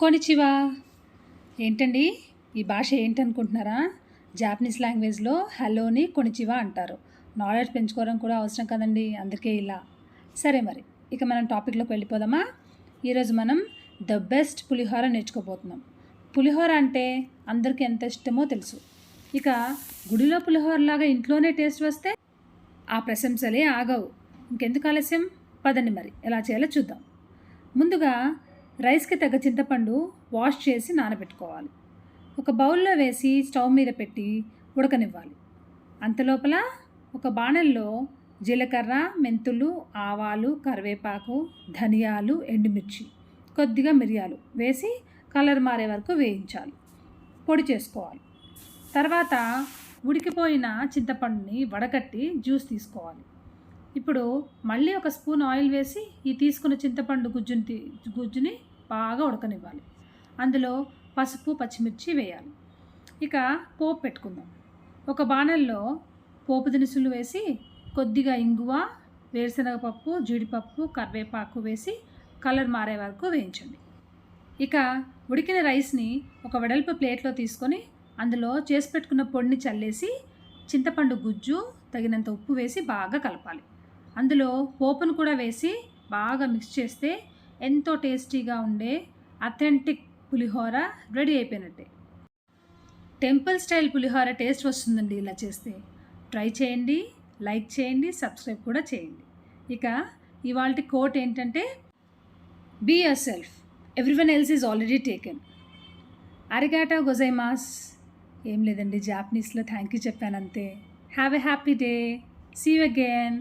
కొనిచివా ఏంటండి ఈ భాష ఏంటనుకుంటున్నారా? జాపనీస్ లాంగ్వేజ్లో హలోని కొనిచివా అంటారు. నాలెడ్జ్ పెంచుకోవడం కూడా అవసరం కదండి, అందుకే ఇలా. సరే మరి ఇక మనం టాపిక్లోకి వెళ్ళిపోదామా? ఈరోజు మనం ద బెస్ట్ పులిహోర నేర్చుకోబోతున్నాం. పులిహోర అంటే అందరికీ ఎంత ఇష్టమో తెలుసు. ఇక గుడిలో పులిహోరలాగా ఇంట్లోనే టేస్ట్ వస్తే ఆ ప్రశంసలే ఆగవు. ఇంకెందుకు ఆలస్యం, పదండి మరి ఎలా చేయాలో చూద్దాం. ముందుగా రైస్కి తగ్గ చింతపండు వాష్ చేసి నానబెట్టుకోవాలి. ఒక బౌల్లో వేసి స్టవ్ మీద పెట్టి ఉడకనివ్వాలి. అంతలోపల ఒక బాణల్లో జీలకర్ర, మెంతులు, ఆవాలు, కరివేపాకు, ధనియాలు, ఎండుమిర్చి, కొద్దిగా మిరియాలు వేసి కలర్ మారే వరకు వేయించాలి, పొడి చేసుకోవాలి. తర్వాత ఉడికిపోయిన చింతపండుని వడకట్టి జ్యూస్ తీసుకోవాలి. ఇప్పుడు మళ్ళీ ఒక స్పూన్ ఆయిల్ వేసి ఈ తీసుకున్న చింతపండు గుజ్జుని బాగా ఉడకనివ్వాలి. అందులో పసుపు, పచ్చిమిర్చి వేయాలి. ఇక పోపు పెట్టుకుందాం. ఒక బాణల్లో పోపు దినుసులు వేసి కొద్దిగా ఇంగువ, వేరుశనగపప్పు, జీడిపప్పు, కరివేపాకు వేసి కలర్ మారే వరకు వేయించండి. ఇక ఉడికిన రైస్ని ఒక వెడల్పు ప్లేట్లో తీసుకొని అందులో చేసి పెట్టుకున్న పొడిని చల్లేసి చింతపండు గుజ్జు, తగినంత ఉప్పు వేసి బాగా కలపాలి. అందులో పోపును కూడా వేసి బాగా మిక్స్ చేస్తే ఎంతో టేస్టీగా ఉండే అథెంటిక్ పులిహోర రెడీ అయిపోయినట్టే. టెంపుల్ స్టైల్ పులిహోర టేస్ట్ వస్తుందండి ఇలా చేస్తే. ట్రై చేయండి, లైక్ చేయండి, సబ్స్క్రైబ్ కూడా చేయండి. ఇక ఇవాల్టి కోట్ ఏంటంటే, be yourself, everyone else is already taken. అరిగాటో గొజైమాస్. ఏం లేదండి, జాపనీస్లో థ్యాంక్ యూ చెప్పాను అంతే. Have a happy day. See you again.